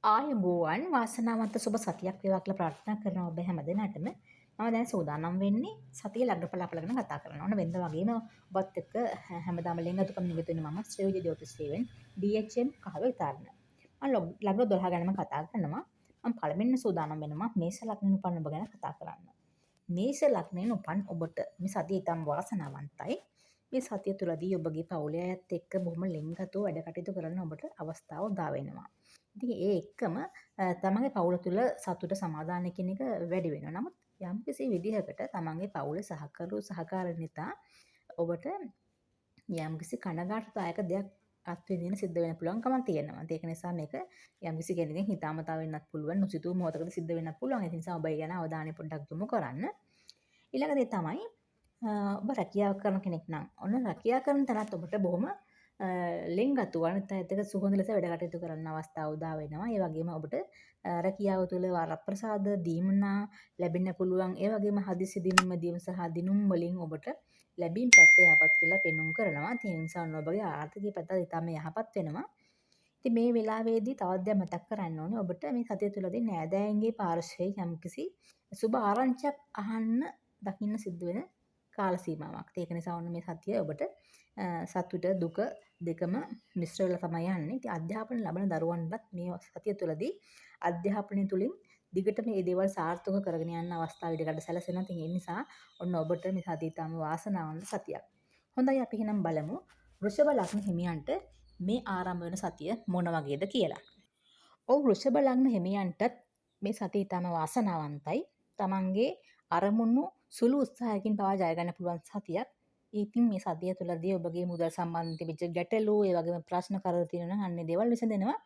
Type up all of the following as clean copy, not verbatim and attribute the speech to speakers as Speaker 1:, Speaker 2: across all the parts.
Speaker 1: ආයුබෝවන් වාසනාවන්ත සුබ සතියක් වේවා කියලා ප්‍රාර්ථනා කරනවා ඔබ හැමදෙනාටම. මම දැන් සූදානම් වෙන්නේ සතිය ලග්න ඵල ගැන කතා කරන්න. ඕන වෙනද වගේම ඔබත් එක්ක හැමදාම ලිංගතුකම් නිගතු වෙන මම ශ්‍රේවිජ ජෝතිෂ්‍යයෙන් DHM කහව විතරන. මම ලග්න 12 ගැනම කතා කරනවා. මම පළවෙනිම සූදානම් වෙනවා මේෂ ලග්නෙන් උපන් ඔබ ගැන කතා කරන්න. මේෂ ලග්නෙන් උපන් ඔබට මේ සතිය ඊටම වාසනාවන්තයි. මේ සතිය තුළදී ඔබගේ පවුලේ අයත් එක්ක බොහොම ලිංගතුව වැඩ කටයුතු කරන්න ඔබට අවස්ථාව උදා වෙනවා. ඉතින් ඒ එක්කම තමන්ගේ පවුල තුළ සතුට සමාදානය කියන එක වැඩි වෙනවා. නමුත් යම්කිසි විදිහකට තමන්ගේ පවුලේ සහකරු සහකාරිනිතා ඔබට යම්කිසි කනගාටුදායක දෙයක් අත්විඳින්න සිද්ධ වෙන්න පුළුවන්කමක් තියෙනවා. ඒක නිසා මේක යම්කිසි කෙනෙක්ගෙන් හිතාමතා වෙන්නත් පුළුවන්, නොසිතූ මොහොතකදී සිද්ධ වෙන්නත් පුළුවන්. ඒ නිසා ඔබ ඒ ගැන අවධානය පොඩ්ඩක් යොමු කරන්න. ඊළඟ දේ තමයි ඔබ රැකියාව කරන කෙනෙක් නම් ඔන්න රැකියාව කරන තැනත් ඔබට බොහොම ලිංගතු අනිත් අයත් එක්ක සුහුඳු ලෙස වැඩ කටයුතු කරන්න අවස්ථාව උදා වෙනවා. ඒ වගේම ඔබට රැකියාව තුළ වරප්‍රසාද දීමනා ලැබෙන්න පුළුවන්. ඒ වගේම හදිසි දිනුම් දීම සහ දිනුම් වලින් ඔබට ලැබීම් පැත්ත යහපත් කියලා පෙන්වුම් කරනවා. ඒ නිසා ඔන්න ඔබගේ ආර්ථික පැත්ත ඉතාම යහපත් වෙනවා. ඉතින් මේ වෙලාවේදී තවත් දෙයක් මතක් කරන්න ඕනේ. ඔබට මේ සතිය තුළදී නෑදෑයන්ගේ පාර්ශ්වයේ යම්කිසි සුබ ආරංචියක් අහන්න දකින්න සිද්ධ වෙන කාල සීමාවක්. ඒක නිසා ඔන්න මේ සතිය ඔබට සතුට දුක දෙකම මිශ්‍ර වෙලා තමයි යන්නේ. ඉතින් අධ්‍යාපන ලබන දරුවන්ටත් මේ සතිය තුළදී අධ්‍යාපනය තුළින් දිගටම මේ දේවල් සාර්ථක කරගෙන යන්න අවස්ථාව ඉඩකඩ සැලසෙනවා. ඉතින් ඒ නිසා ඔන්න ඔබට මේ සතිය තාම වාසනාවන්ත සතියක්. හොඳයි අපි එහෙනම් බලමු වෘෂභ ලග්න හිමියන්ට මේ ආරම්භ වෙන සතිය මොන වගේද කියලා. ඔව් වෘෂභ ලග්න හිමියන්ටත් මේ සතිය ඊටම වාසනාවන්තයි. තමන්ගේ අරමුණු සුළු උත්සාහයකින් පවා ජය ගන්න පුළුවන් සතියක්. ඉතින් මේ සතිය තුළදී ඔබගේ මුදල් සම්බන්ධ තිබිච්ච ගැටලු, ඒ වගේම ප්‍රශ්න කරදර තියෙනවා නම් අන්නේ දේවල් විසඳෙනවා.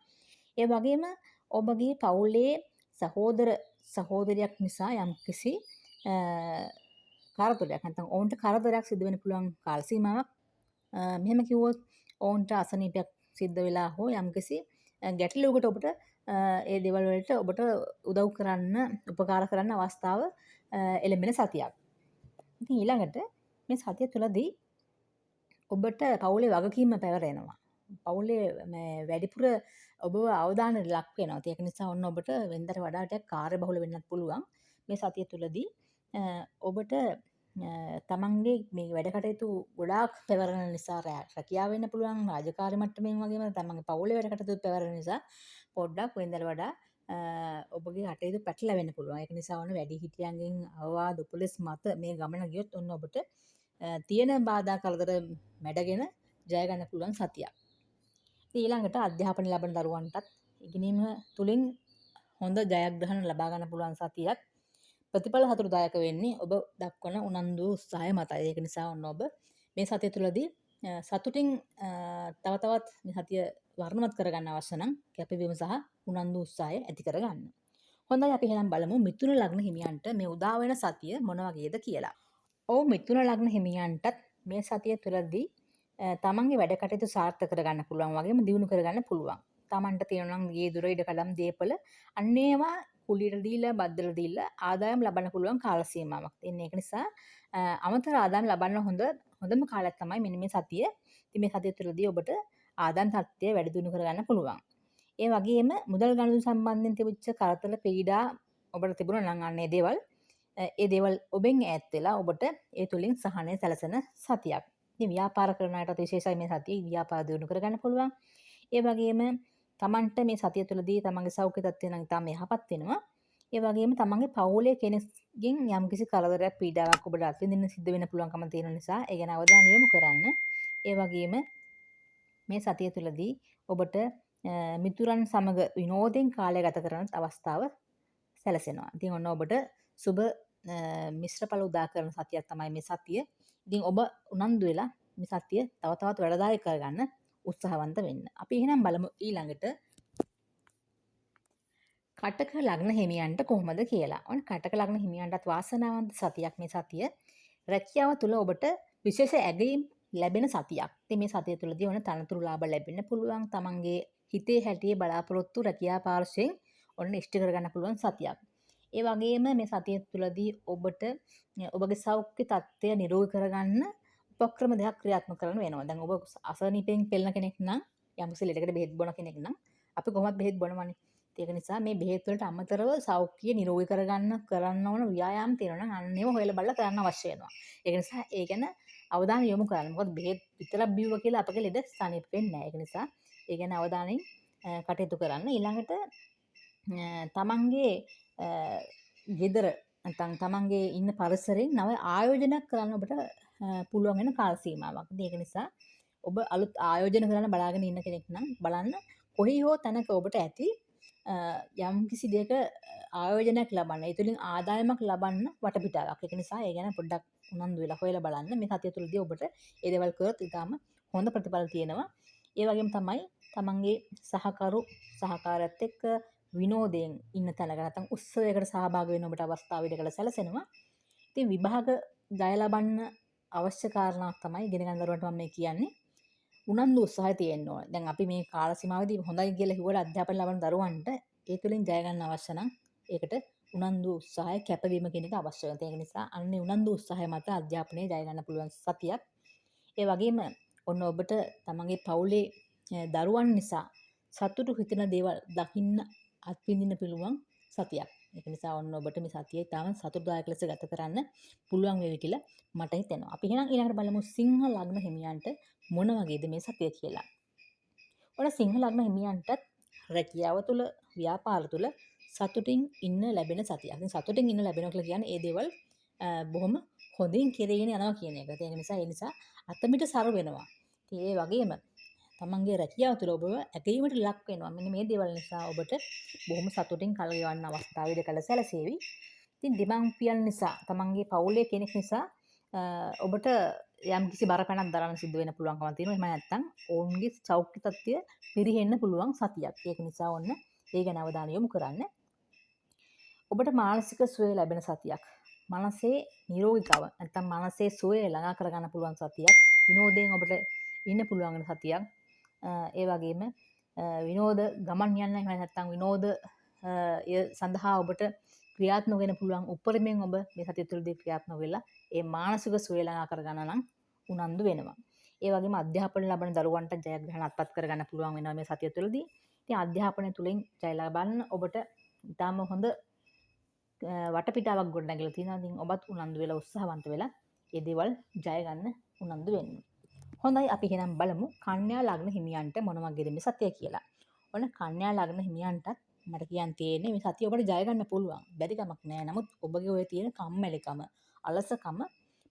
Speaker 1: ඒ වගේම ඔබගේ පවුලේ සහෝදර සහෝදරියක් නිසා යම්කිසි කරදරයක් නැත්නම් ඔවුන්ට කරදරයක් සිදු වෙන්න පුළුවන් කාල සීමාවක්. මෙහෙම කිව්වොත් ඔවුන්ට අසනීපයක් සිද්ධ වෙලා හෝ යම්කිසි ගැටලුවකට ඔබට ඒ දේවල් වලට ඔබට උදව් කරන්න උපකාර කරන්න අවස්ථාව එළඹෙන සතියක්. ඉතින් ඊළඟට මේ සතිය තුළදී ඔබට පවුලේ වගකීම පැවරෙනවා. පවුලේ වැඩිපුර ඔබව අවධානයට ලක් වෙනවා. ඒක නිසා ඔන්න ඔබට වෙනදට වඩා ටිකක් කාර්යබහුල වෙන්නත් පුළුවන්. මේ සතිය තුළදී ඔබට තමන්ගේ මේ වැඩ කටයුතු ගොඩාක් පැවරෙන නිසා රැකියාව වෙන්න පුළුවන්, රාජකාරී මට්ටමින් වගේම තමන්ගේ පවුලේ වැඩ කටයුතු පැවරෙන නිසා පොඩ්ඩක් වෙනදට වඩා ඔබගේ කටයුතු පැටලෙන්න පුළුවන්. ඒක නිසා ඔන්න වැඩිහිටියන්ගෙන් අවවාද උපදෙස් මත මේ ගමන ගියොත් ඔන්න ඔබට තියෙන බාධා කරදර මැඩගෙන ජය ගන්න පුළුවන් සතියක්. ඊළඟට අධ්‍යාපන ලබන දරුවන්ටත් ඉගෙනීම තුලින් හොඳ ජයග්‍රහණ ලබා ගන්න පුළුවන් සතියක්. ප්‍රතිඵල හතුරුදායක වෙන්නේ ඔබ දක්වන උනන්දු උත්සාහය මතයි. ඒක නිසා ඔන්න ඔබ මේ සතිය තුළදී සතුටින් තව තවත් මේ සතිය වර්ණවත් කරගන්න අවශ්‍ය නම් කැපවීම සහ උනන්දු උත්සාහය ඇති කරගන්න. හොඳයි අපි එහෙනම් බලමු මිථුන ලග්න හිමියන්ට මේ උදා වෙන සතිය මොන වගේද කියලා. ඔව් මිථුන ලග්න හිමියන්ටත් මේ සතිය තුළදී තමන්ගේ වැඩ කටයුතු සාර්ථක කරගන්න පුළුවන් වගේම දියුණු කරගන්න පුළුවන්. තමන්ට තියෙනවා නම් ගේ දොර ඉඩ කඩම් දීපල අන්න ඒවා කුලියට දීලා බද්දලා දීලා ආදායම් ලබන්න පුළුවන් කාල සීමාවක්. ඉතින් ඒක නිසා අමතර ආදායම් ලබන්න හොඳම කාලයක් තමයි මෙන්න මේ සතිය. ඉතින් මේ සතිය තුළදී ඔබට ආදායම් තත්ත්වය වැඩි දියුණු කරගන්න පුළුවන්. ඒ වගේම මුදල් ගනුදෙනු සම්බන්ධයෙන් තිබිච්ච කරදර පීඩා ඔබට තිබුණා නම් අන්න ඒ දේවල් ඔබෙන් ඈත් වෙලා ඔබට ඒ තුලින් සහනය සැලසෙන සතියක්. ඉතින් ව්‍යාපාර කරන අයටත් විශේෂයි මේ සතිය ව්‍යාපාර දියුණු කරගන්න පුළුවන්. ඒ වගේම තමන්ට මේ සතිය තුළදී තමන්ගේ සෞඛ්‍ය තත්ත්වය නම් ඉතාම යහපත් වෙනවා. ඒ වගේම තමන්ගේ පවුලේ කෙනෙක්ගෙන් යම්කිසි කරදරයක් පීඩාවක් ඔබට අත්විඳින්න සිද්ධ වෙන්න පුළුවන්කම තියෙන නිසා ඒ ගැන අවධානය යොමු කරන්න. ඒ වගේම මේ සතිය තුළදී ඔබට මිතුරන් සමග විනෝදයෙන් කාලය ගත කරන අවස්ථාව සැලසෙනවා. ඉතින් ඔන්න ඔබට සුබ මිශ්‍රඵල උදා කරන සතියක් තමයි මේ සතිය. ඉතින් ඔබ උනන්දු වෙලා මේ සතිය තව තවත් වැඩදායක කරගන්න උත්සාහවන්ත වෙන්න. අපි එහෙනම් බලමු ඊළඟට කටක ලග්න හිමියන්ට කොහොමද කියලා. ඔන්න කටක ලග්න හිමියන්ටත් වාසනාවන්ත සතියක් මේ සතිය. රැකියාව තුළ ඔබට විශේෂ ඇගයීම් ලැබෙන සතියක්. ඉතින් මේ සතිය තුළදී ඔන්න තනතුරු ලාභ ලැබෙන්න පුළුවන්. තමන්ගේ හිතේ හැටියේ බලාපොරොත්තු රැකියා පාර්ශ්වයෙන් ඔන්න ඉෂ්ට කරගන්න පුළුවන් සතියක්. ඒ වගේම මේ සතිය තුළදී ඔබට ඔබගේ සෞඛ්‍ය තත්ත්වය නිරෝගී කරගන්න උපක්‍රම දෙකක් ක්‍රියාත්මක කරන්න වෙනවා. දැන් ඔබ අසනීපෙන් පෙළෙන කෙනෙක් නම් යම්කිසි ලෙඩකට බෙහෙත් බොන කෙනෙක් නම් අපි කොහොමද බෙහෙත් බොනවනේ. ඒක නිසා මේ බෙහෙත් වලට අමතරව සෞඛ්‍ය නිරෝගී කරන්න ඕන ව්‍යායාම තියෙනවා නම් අන්න ඒවා හොයලා බලලා කරන්න අවශ්‍ය වෙනවා. ඒක නිසා ඒ ගැන අවධානය යොමු කරන්න. මොකද බෙහෙත් විතරක් බිව්වා කියලා අපගේ ලෙඩ සනීප වෙන්නේ නැහැ. ඒක නිසා ඒ ගැන අවධානයෙන් කටයුතු කරන්න. ඊළඟට තමන්ගේ ගෙදර නැත්නම් තමන්ගේ ඉන්න පරිසරයෙන් නව ආයෝජනයක් කරන්න ඔබට පුළුවන් වෙන කාල සීමාවක්. ඒක නිසා ඔබ අලුත් ආයෝජන කරන්න බලාගෙන ඉන්න කෙනෙක් නම් බලන්න කොහේ හෝ තැනක ඔබට ඇති යම් කිසි දෙයක ආයෝජනයක් ලබන්න. ඒ තුලින් ආදායමක් ලබන්න වටපිටාවක්. ඒක නිසා ඒ ගැන පොඩ්ඩක් උනන්දු වෙලා හොයලා බලන්න. මේ සතිය තුලදී ඔබට ඒ දේවල් කරොත් ඊටම හොඳ ප්‍රතිඵල තියෙනවා. ඒ වගේම තමයි තමන්ගේ සහකාරයත් එක්ක විනෝදයෙන් ඉන්න තැනක නැත්නම් උත්සවයකට සහභාගී වෙන්න ඔබට අවස්ථාව ඉඩකඩ සැලසෙනවා. ඉතින් විභාග ජය ලබන්න අවශ්‍ය කාරණාවක් තමයි ඉගෙන ගන්න දරුවන්ට මම මේ කියන්නේ. උනන්දු උත්සාහය තියෙන්න ඕන. දැන් අපි මේ කාල සීමාවේදී හොඳයි කියලා හිව්වට අධ්‍යාපන ලබන දරුවන්ට ඒ තුලින් ජය ගන්න අවශ්‍ය නම් ඒකට උනන්දු උත්සාහය කැපවීම කියන එක අවශ්‍ය වෙනවා. ඒක නිසා අන්නේ උනන්දු උත්සාහය මත අධ්‍යාපනයේ ජය ගන්න පුළුවන් සතියක්. ඒ වගේම ඔන්න ඔබට තමන්ගේ පවුලේ දරුවන් නිසා සතුටු හිතෙන දේවල් දකින්න අත්විඳින්න පුළුවන් සතියක්. ඒක නිසා ඔන්න ඔබට මේ සතියේ තාම සතුටුදායක ලෙස ගත කරන්න පුළුවන් වේවි කියලා මට හිතෙනවා. අපි එහෙනම් ඊළඟට බලමු සිංහ ලග්න හිමියන්ට මොන වගේද මේ සතිය කියලා. ඔන්න සිංහ ලග්න හිමියන්ටත් රැකියාව තුළ ව්‍යාපාර තුළ සතුටින් ඉන්න ලැබෙන සතියක්. ඉතින් සතුටින් ඉන්න ලැබෙනවා කියලා කියන්නේ ඒ දේවල් බොහොම හොඳින් කෙරෙගෙන යනවා කියන එක. ඒ නිසා අතමිට සරු වෙනවා. ඉතින් ඒ වගේම තමන්ගේ රැකියාව තුළ ඔබව ඇගීමට ලක් වෙනවා. මෙන්න මේ දේවල් නිසා ඔබට බොහොම සතුටින් කල් ගෙවන්න අවස්ථාව ඉඩකඩ සැලසේවි. ඉතින් දෙමාපියන් නිසා තමන්ගේ පවුලේ කෙනෙක් නිසා ඔබට යම් කිසි බරපැනක් දරන්න සිද්ධ වෙන්න පුළුවන්කම තියෙනවා. එහෙම නැත්නම් ඔවුන්ගේ සෞඛ්‍ය තත්ත්වය පිරිහෙන්න පුළුවන් සතියක්. ඒක නිසා ඔන්න ඒ ගැන අවධානය යොමු කරන්න. ඔබට මානසික සුවය ලැබෙන සතියක්. මනසේ නිරෝගීකම නැත්නම් මනසේ සුවය ළඟා කරගන්න පුළුවන් සතියක්. විනෝදයෙන් ඔබට ඉන්න පුළුවන් වෙන සතියක්. ඒ වගේම විනෝද ගමන් යන්න එහෙම නැත්නම් විනෝද සඳහා ඔබට ක්‍රියාත්මක වෙන්න පුළුවන් උපරිමයෙන් ඔබ මේ සතිය තුළදී ක්‍රියාත්මක වෙලා ඒ මානසික සුවය ළඟා කරගන්න නම් උනන්දු වෙනවා. ඒ වගේම අධ්‍යාපන ලබන දරුවන්ට ජයග්‍රහණ අත්පත් කරගන්න පුළුවන් වෙනවා මේ සතිය තුළදී. ඉතින් අධ්‍යාපනය තුළින් ජය ලබන්න ඔබට ඉතාම හොඳ වටපිටාවක් ගොඩනැගිලා තියෙනවා. ඉතින් ඔබත් උනන්දු වෙලා උත්සාහවන්ත වෙලා මේ දේවල් ජය ගන්න උනන්දු වෙන්න. හොඳයි අපි එහෙනම් බලමු කන්‍යා ලග්න හිමියන්ට මොන වගේද මේ සතිය කියලා. ඔන්න කන්‍යා ලග්න හිමියන්ටත් මට කියන්න තියෙන්නේ මේ සතිය ඔබට ජය ගන්න පුළුවන්. බැරි කමක් නෑ. නමුත් ඔබගේ ඔය තියෙන කම්මැලිකම, අලසකම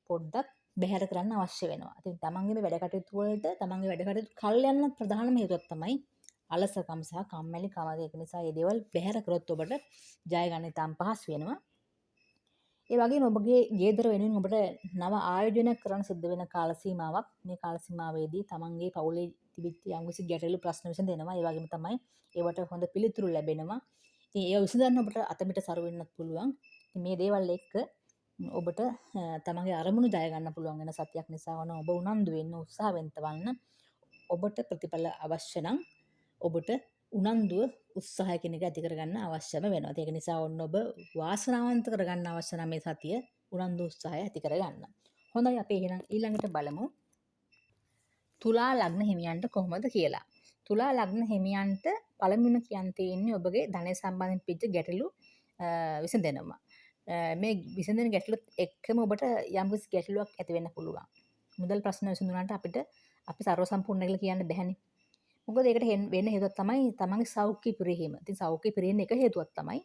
Speaker 1: පොඩ්ඩක් බැහැර කරන්න අවශ්‍ය වෙනවා. ඉතින් තමන්ගේ මේ වැඩ කටයුතු වලට තමන්ගේ වැඩ කටයුතු කල් යන ප්‍රධානම හේතුවක් තමයි අලසකම සහ කම්මැලිකම. ඒක නිසා මේ දේවල් බැහැර කරොත් ඔබට ජය ගන්න ඉතාම පහසු වෙනවා. ඒ වගේම ඔබගේ ගෙදර වෙනුවෙන් ඔබට නව ආයෝජනයක් කරන්න සිද්ධ වෙන කාල සීමාවක්. මේ කාල සීමාවේදී තමන්ගේ පවුලේ තිබිච්ච යම්කිසි ගැටලු ප්‍රශ්න විසඳෙනවා. ඒ වගේම තමයි ඒවට හොඳ පිළිතුරු ලැබෙනවා. ඉතින් ඒව විසඳන්න ඔබට අතමිට සරු වෙන්නත් පුළුවන්. ඉතින් මේ දේවල් එක්ක ඔබට තමන්ගේ අරමුණු ජය ගන්න පුළුවන් වෙන සතියක් නිසා වන ඔබ උනන්දු වෙන්න උත්සාහවන්ත වන්න. ඔබට ප්‍රතිඵල අවශ්‍ය නම් ඔබට උනන්දුව උත්සාහය කියන එක ඇති කරගන්න අවශ්‍යම වෙනවා. ඒක නිසා ඔන්න ඔබ වාසනාවන්ත කරගන්න අවශ්‍ය නම් මේ සතිය උනන්දු උත්සාහය ඇති කරගන්න. හොඳයි අපි එහෙනම් ඊළඟට බලමු තුලා ලග්න හිමියන්ට කොහොමද කියලා. තුලා ලග්න හිමියන්ට පළමුවෙන් කියන්න තියෙන්නේ ඔබගේ ධනය සම්බන්ධයෙන් පිච්ච ගැටලු විසඳෙනවා. මේ විසඳන ගැටලුත් එක්කම ඔබට යම්කිසි ගැටලුවක් ඇති වෙන්න පුළුවන්. මුදල් ප්‍රශ්න විසඳුනාට අපිට අපි ਸਰව සම්පූර්ණ කියලා කියන්න බැහැනේ. මොකද ඒකට වෙන හේතුවක් තමයි තමන්ගේ සෞඛ්‍ය පිරිහීම. ඉතින් සෞඛ්‍ය පිරිහෙන්න එක හේතුවක් තමයි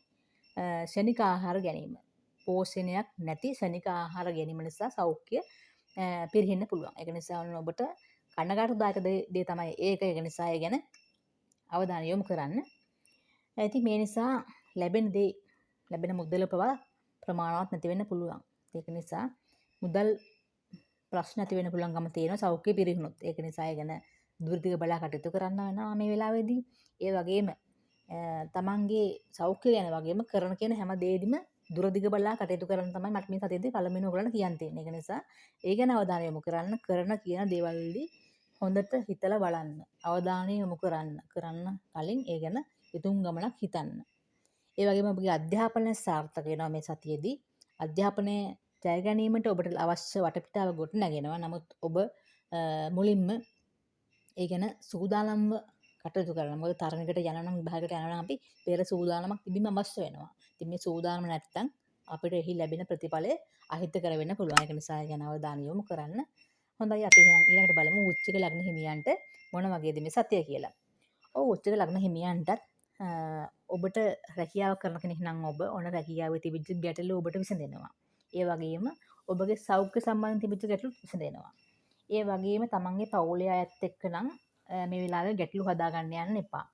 Speaker 1: ශනික ආහාර ගැනීම. පෝෂණයක් නැති ශනික ආහාර ගැනීම නිසා සෞඛ්‍ය පිරිහෙන්න පුළුවන්. ඒක නිසා ඔබට කනගාටුදායක දේ තමයි ඒක. ඒක නිසා ඒ ගැන අවධානය යොමු කරන්න. ඉතින් මේ නිසා ලැබෙන මුදල පවා ප්‍රමාණවත් නැති වෙන්න පුළුවන්. ඒක නිසා මුදල් ප්‍රශ්න ඇති වෙන්න පුළුවන්කම තියෙනවා සෞඛ්‍ය පිරිහුණොත්. ඒක නිසා ඒ ගැන දුරදිග බලා කටයුතු කරන්න වෙනවා මේ වෙලාවේදී. ඒ වගේම තමන්ගේ සෞඛ්‍ය ගැන වගේම කරන කියන හැම දෙයකදීම දුරදිග බලා කටයුතු කරන්න තමයි මට මේ සතියේදී පළවෙනිව ඔයගලන්ට කියන්න තියෙන්නේ. ඒක නිසා ඒ ගැන අවධානය යොමු කරන්න. කරන කියන දේවල් වලදී හොඳට හිතලා බලන්න. අවධානය යොමු කරන්න කලින් ඒ ගැන හිතුම් ගමනක් හිතන්න. ඒ වගේම ඔබගේ අධ්‍යාපනය සාර්ථක වෙනවා මේ සතියේදී. අධ්‍යාපනය ජය ගැනීමට ඔබට අවශ්‍ය වටපිටාව ගොඩ නැගෙනවා. නමුත් ඔබ මුලින්ම ඒ ගැන සූදානම්ව කටයුතු කරන්න. මොකද තරඟයකට යනවා නම් විභාගයට යනවා නම් අපි පෙර සූදානමක් තිබීම අවශ්‍ය වෙනවා. ඉතින් මේ සූදානම නැත්තම් අපිට එහි ලැබෙන ප්‍රතිඵලය අහිතකර වෙන්න පුළුවන්. ඒක නිසා ඒ ගැන අවධානය යොමු කරන්න. හොඳයි අපි එහෙනම් ඊළඟට බලමු වෘශ්චික ලග්න හිමියන්ට මොන වගේද මේ සතිය කියලා. ඔව් වෘශ්චික ලග්න හිමියන්ටත් ඔබට රැකියාව කරන කෙනෙක් නම් ඔබ ඔන්න රැකියාවේ තිබිච්ච ගැටලු ඔබට විසඳෙනවා. ඒ වගේම ඔබගේ සෞඛ්‍ය සම්බන්ධ තිබිච්ච ගැටලු විසඳෙනවා. ඒ වගේම තමන්ගේ පවුලේ අයත් එක්ක නම් මේ වෙලාවේ ගැටලු හදාගන්න යන්න එපා.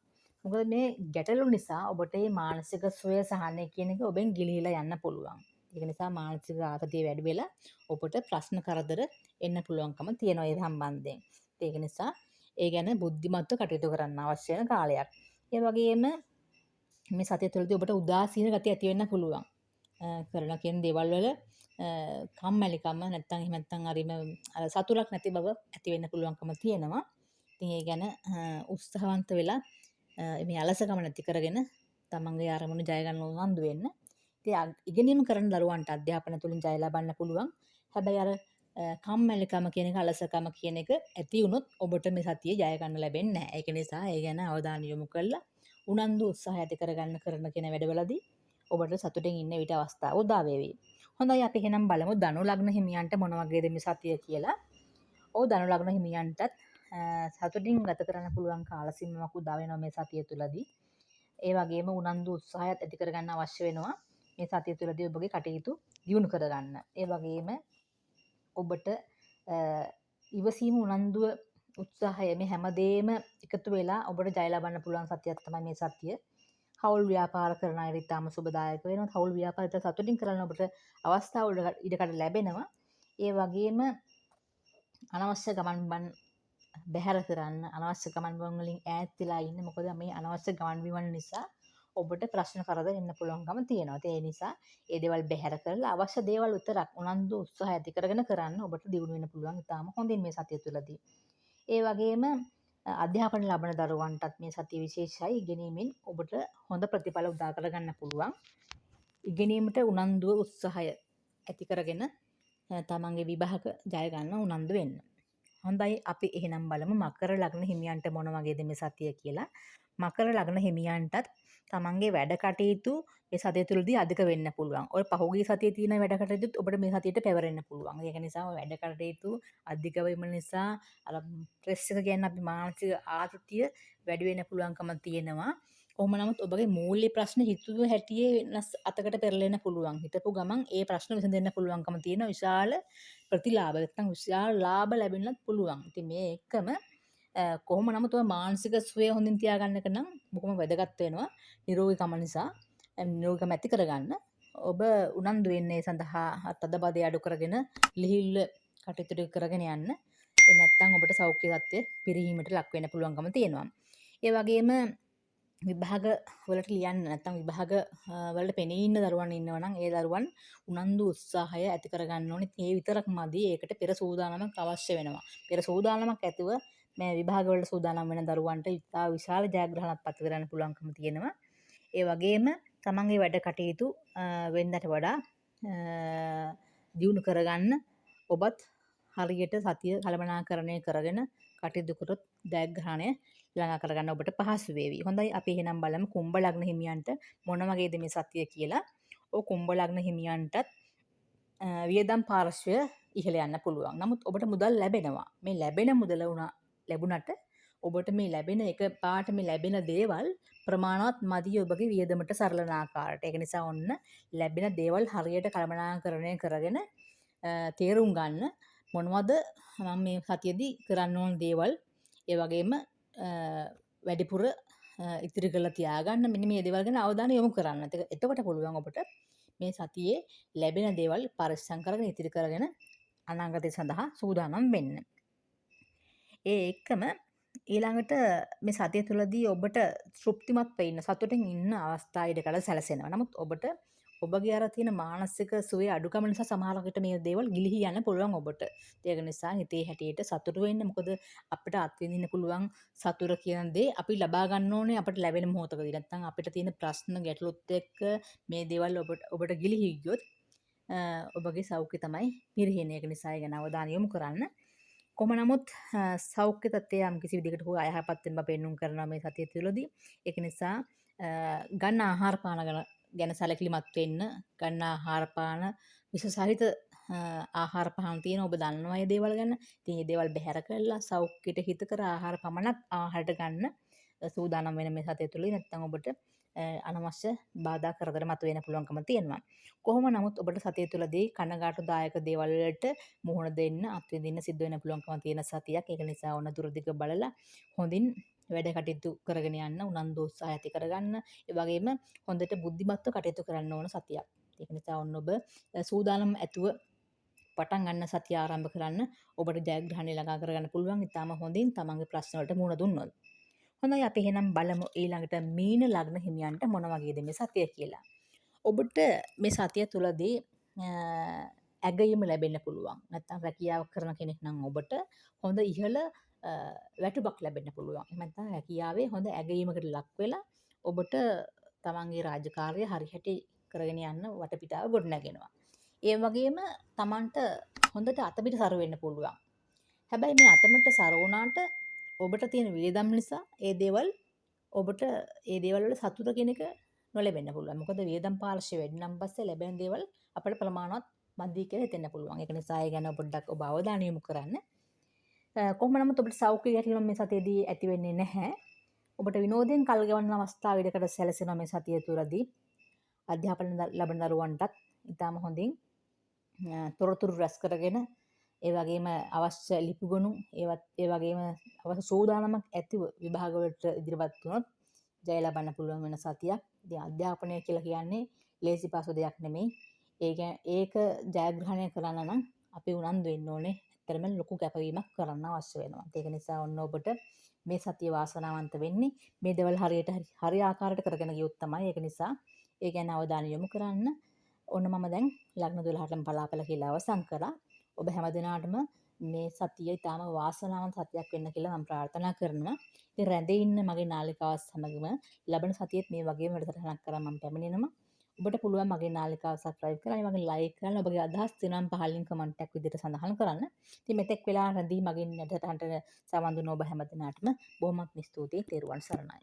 Speaker 1: මොකද මේ ගැටලු නිසා ඔබට මේ මානසික සුවය සහනය කියන එක ඔබෙන් ගිලිහිලා යන්න පුළුවන්. ඒක නිසා මානසික ආතතිය වැඩි වෙලා ඔබට ප්‍රශ්න කරදර එන්න පුළුවන්කම තියෙනවා ඒ සම්බන්ධයෙන්. ඒක නිසා ඒ ගැන බුද්ධිමත්ව කටයුතු කරන්න අවශ්‍ය වෙන කාලයක්. ඒ වගේම මේ සතිය තුළදී ඔබට උදාසීන ගතිය ඇති වෙන්න පුළුවන්. කරන කියන දේවල් වල කම්මැලිකම නැත්තම් එහෙම නැත්තම් හරිම අර සතුටක් නැති බව ඇති වෙන්න පුළුවන්කම තියෙනවා. ඉතින් ඒ ගැන උත්සාහවන්ත වෙලා මේ අලසකම නැති කරගෙන තමන්ගේ අරමුණු ජය ගන්න උනන්දු වෙන්න. ඉතින් ඉගෙනීම කරන දරුවන්ට අධ්‍යාපන තුලින් ජය ලබන්න පුළුවන්. හැබැයි අර කම්මැලිකම කියන එක අලසකම කියන එක ඇති වුණොත් ඔබට මේ සතියේ ජය ගන්න ලැබෙන්නේ නැහැ. ඒක නිසා ඒ ගැන අවධානය යොමු කරලා උනන්දු උත්සාහය ඇති කරගන්න කරන කියන වැඩවලදී ඔබට සතුටින් ඉන්න විට අවස්ථාව උදා වේවි. හොඳයි අපි එහෙනම් බලමු ධනු ලග්න හිමියන්ට මොන වගේද මේ සතිය කියලා. ඔව් ධනු ලග්න හිමියන්ටත් සතුටින් ගත කරන්න පුළුවන් කාල සීමාවක් උදා වෙනවා මේ සතිය තුළදී. ඒ වගේම උනන්දු උත්සාහයත් ඇති කරගන්න අවශ්‍ය වෙනවා මේ සතිය තුළදී ඔබගේ කටයුතු දියුණු කරගන්න. ඒ වගේම ඔබට ඉවසීම උනන්දුව උත්සාහය මේ හැමදේම එකතු වෙලා ඔබට ජය ලබන්න පුළුවන් සතියක් තමයි මේ සතිය. හවුල් ව්‍යාපාර කරන අය ඉතාම සුබදායක වෙනවා. හවුල් ව්‍යාපාරයට සතුටින් කරන්න ඔබට අවස්ථාව ඉඩකඩ ලැබෙනවා. ඒ වගේම අනවශ්‍ය ගමන් බිමන් බැහැර කරන්න අනවශ්‍ය ගමන් බිමන් වලින් ඈත් වෙලා ඉන්න. මොකද මේ අනවශ්‍ය ගමන් බිමන් නිසා ඔබට ප්‍රශ්න කරදර එන්න පුළුවන්කම තියෙනවා. ඒ නිසා ඒ දේවල් බැහැර කරලා අවශ්‍ය දේවල් විතරක් උනන්දු උත්සාහය ඇති කරගෙන කරන්න ඔබට දියුණු වෙන්න පුළුවන් ඉතාම හොඳින් මේ සතිය තුළදී. ඒ වගේම අධ්‍යාපන ලබන දරුවන්ටත් මේ සතිය විශේෂයි. ඉගෙනීමෙන් ඔබට හොඳ ප්‍රතිඵල උදා කරගන්න පුළුවන්. ඉගෙනීමට උනන්දුව උත්සාහය ඇති කරගෙන තමන්ගේ විභාග ජය ගන්න උනන්දු වෙන්න. හොඳයි අපි එහෙනම් බලමු මකර ලග්න හිමියන්ට මොන වගේද මේ සතිය කියලා. මකර ලග්න හිමියන්ටත් තමන්ගේ වැඩ කටයුතු මේ සතිය තුළදී අධික වෙන්න පුළුවන්. ඔය පහුගිය සතියේ තියෙන වැඩ කටයුතුත් ඔබට මේ සතියට පැවරෙන්න පුළුවන්. ඒක නිසා වැඩ කටයුතු අධික වීම නිසා අර ස්ට්‍රෙස් එක කියන්නේ අපි මානසික ආතතිය වැඩි වෙන්න පුළුවන්කම තියෙනවා. කොහොම නමුත් ඔබගේ මූල්‍ය ප්‍රශ්න හිතුව හැටියේ වෙනස් අතකට පෙරලෙන්න පුළුවන්. හිතපු ගමන් ඒ ප්‍රශ්න විසඳෙන්න පුළුවන්කම තියෙන විශාල ප්‍රතිලාභ නැත්නම් විශාල ලාභ ලැබෙන්නත් පුළුවන්. ඉතින් මේ එකම කොහොම නමුත් ඔය මානසික සුවය හොඳින් තියාගන්න එක නම් බොහොම වැදගත් වෙනවා. නිරෝගීකම නිසා නිරෝගීකම ඇති කරගන්න ඔබ උනන්දු වෙන්නේ සඳහා තදබදය අඩු කරගෙන ලිහිල්ල කටයුතු කරගෙන යන්න. ඒ නැත්නම් ඔබට සෞඛ්‍ය තත්ත්වය පිරිහීමට ලක් වෙන්න පුළුවන්කම තියෙනවා. ඒ වගේම විභාග වලට ලියන්න නැත්නම් විභාග වලට පෙනී ඉන්න දරුවන් ඉන්නවා නම් ඒ දරුවන් උනන්දු උත්සාහය ඇති කරගන්න ඕනේ. ඒ විතරක් මදි. ඒකට පෙර සූදානමක් අවශ්‍ය වෙනවා. පෙර සූදානමක් ඇතුව මේ විභාග වලට සූදානම් වෙන දරුවන්ට ඉතා විශාල ජයග්‍රහණක් පත් කරගන්න පුළුවන්කම තියෙනවා. ඒ වගේම තමන්ගේ වැඩ කටයුතු වෙනදට වඩා දියුණු කරගන්න ඔබත් හරියට සතිය කළමනාකරණය කරගෙන කටයුතු කරොත් ජයග්‍රහණය ළඟා කරගන්න ඔබට පහසු වේවි. හොඳයි අපි එහෙනම් බලමු කුම්භ ලග්න හිමියන්ට මොන වගේද මේ සතිය කියලා. ඔව් කුම්භ ලග්න හිමියන්ටත් වියදම් පාර්ශ්වය ඉහළ යන්න පුළුවන්. නමුත් ඔබට මුදල් ලැබෙනවා. මේ ලැබෙන මුදල ලැබුණට ඔබට මේ ලැබෙන එක පාට මේ ලැබෙන දේවල් ප්‍රමාණවත් මදි ඔබගේ වියදමට සරලන ආකාරයට. ඒක නිසා ඔන්න ලැබෙන දේවල් හරියට කළමනාකරණය කරගෙන තේරුම් ගන්න මොනවද මම මේ සතියේදී කරන්න ඕන දේවල්. ඒ වගේම වැඩිපුර ඉතිරි කරලා තියාගන්න මෙන්න මේ දේවල් ගැන අවධානය යොමු කරන්න. එතකොට පුළුවන් ඔබට මේ සතියේ ලැබෙන දේවල් පරිස්සම් කරගෙන ඉතිරි කරගෙන අනාගතය සඳහා සූදානම් වෙන්න. ඒ එක්කම ඊළඟට මේ සතිය තුළදී ඔබට තෘප්තිමත් වෙන්න සතුටින් ඉන්න අවස්ථා ඉඩකඩ සැලසෙනවා. නමුත් ඔබට ඔබගේ අර තියෙන මානසික සුවේ අඩුකම නිසා සමහර විට මේ දේවල් ගිලිහි යන්න පුළුවන් ඔබට. ඒක නිසා හිතේ හැටියට සතුටු වෙන්න. මොකද අපිට අත්විඳින්න පුළුවන් සතුට කියන දේ අපි ලබා ගන්න ඕනේ අපිට ලැබෙන මොහොතකදී. නැත්නම් අපිට තියෙන ප්‍රශ්න ගැටලුත් එක්ක මේ දේවල් ඔබට ගිලිහි ගියොත් ඔබගේ සෞඛ්‍ය තමයි පිරිහෙන්නේ. ඒක නිසා ඒ ගැන අවධානය යොමු කරන්න. කොහොම නමුත් සෞඛ්‍ය තත්ත්වය යම්කිසි විදිහකට හෝ අයහපත් වෙන බව පෙන්눔 කරනවා මේ සතිය තුළදී. ඒක නිසා ගන්න ආහාර පාන ගැන සැලකිලිමත් වෙන්න. ගන්න ආහාර පාන විස සහිත ආහාර පාන තියෙන ඔබ දන්නවා මේ දේවල් ගැන. ඉතින් මේ දේවල් බැහැර කරලා සෞඛ්‍යයට හිතකර ආහාර පමණක් ආහාරයට ගන්න සූදානම් වෙන මේ සතිය තුළදී නැත්නම් ඔබට අනවශ්‍ය බාධා කරදර මතුවෙන්න පුළුවන්කම තියෙනවා. කොහොම නමුත් ඔබට සතිය තුළදී කනගාටුදායක දේවල් වලට මුහුණ දෙන්න අත්විඳින්න සිද්ධ වෙන්න පුළුවන්කම තියෙන සතියක්. ඒක නිසා ඔන්න දුරදිග බලලා හොඳින් වැඩ කටයුතු කරගෙන යන්න උනන්දු උත්සාහය ඇති කරගන්න. ඒ වගේම හොඳට බුද්ධිමත්ව කටයුතු කරන්න ඕන සතියක්. ඒක නිසා ඔන්න ඔබ සූදානම් ඇතුව පටන් ගන්න සතිය ආරම්භ කරන්න. ඔබට ජයග්‍රහණය ළඟා කරගන්න පුළුවන්. ඊටාම හොඳින් තමන්ගේ ප්‍රශ්න වලට මුහුණ දුන්නොත්. හොඳයි අපි එහෙනම් බලමු ඊළඟට මීන ලග්න හිමියන්ට මොන වගේද මේ සතිය කියලා. ඔබට මේ සතිය තුළදී ඇගයීම ලැබෙන්න පුළුවන්. නැත්නම් රැකියාව කරන කෙනෙක් නම් ඔබට හොඳ ඉහළ වැටුපක් ලැබෙන්න පුළුවන්. එහෙම නැත්නම් රැකියාවේ හොඳ ඇගයීමකට ලක් වෙලා ඔබට තමන්ගේ රාජකාරිය හරියට කරගෙන යන්න වටපිටාව ගොඩනගෙනවා. ඒ වගේම තමන්ට හොඳට අතපිට සරු වෙන්න පුළුවන්. හැබැයි මේ අතමට සරු වුණාට ඔබට තියෙන වියදම් නිසා ඒ දේවල් ඔබට ඒ දේවල් වල සතුට කියන එක නොලැබෙන්න පුළුවන්. මොකද වියදම් පාර්ශ්වය වැඩි නම් පස්සේ ලැබෙන දේවල් අපිට ප්‍රමාණවත් මදි කියලා හිතෙන්න පුළුවන්. ඒක නිසා ඒ ගැන පොඩ්ඩක් ඔබ අවධානය යොමු කරන්න. කොහොම නමුත් ඔබට සෞඛ්‍ය ගැටලුම් මේ සතියේදී ඇති වෙන්නේ නැහැ. ඔබට විනෝදයෙන් කල් ගෙවන්න අවස්ථාව ඉඩකඩ සැලසෙනවා මේ සතිය තුළදී. අධ්‍යාපන ලබන දරුවන්ටත් ඉතාම හොඳින් තොරතුරු රැස් කරගෙන ඒ වගේම අවශ්‍ය ලිපිගොනු ඒ වගේම අවශ්‍ය සූදානමක් ඇතිව විභාග වලට ඉදිරිපත් වුණොත් ජය ලබන්න පුළුවන් වෙන සතියක්. ඉතින් අධ්‍යාපනය කියලා කියන්නේ ලේසි පහසු දෙයක් නෙමෙයි. ඒක ජයග්‍රහණය කරන්න නම් අපි උනන්දු වෙන්න ඕනේ. ඇත්තටම ලොකු කැපවීමක් කරන්න අවශ්‍ය වෙනවා. ඒක නිසා ඔන්න ඔබට මේ සතිය වාසනාවන්ත වෙන්නේ. මේ දේවල් හරි ආකාරයට කරගෙන ගියොත් තමයි. ඒක නිසා ඒ ගැන අවධානය යොමු කරන්න. ඔන්න මම දැන් ලග්න 12ටම බලාපැල කියලා අවසන් කරා. ඔබ හැමදිනාටම මේ සතිය ඊටාම වාසනාවන්ත සතියක් වෙන්න කියලා මම ප්‍රාර්ථනා කරනවා. ඉතින් රැඳී ඉන්න මගේ නාලිකාව සමගම ලබන සතියේත් මේ වගේම වැඩසටහනක් කරන් මම පැමිණෙනවා. ඔබට පුළුවන් මගේ නාලිකාව සබ්ස්ක්‍රයිබ් කරලා ඒ වගේ ලයික් කරලා ඔබගේ අදහස් දෙනම් පහලින් කමෙන්ට් එකක් විදිහට සඳහන් කරන්න. ඉතින් මෙතෙක් වෙලා රැඳී මගේ වැඩසටහනට සම්බන්ධ වුණ ඔබ හැමදිනාටම බොහොමත්ම ස්තුතියි. තෙරුවන් සරණයි.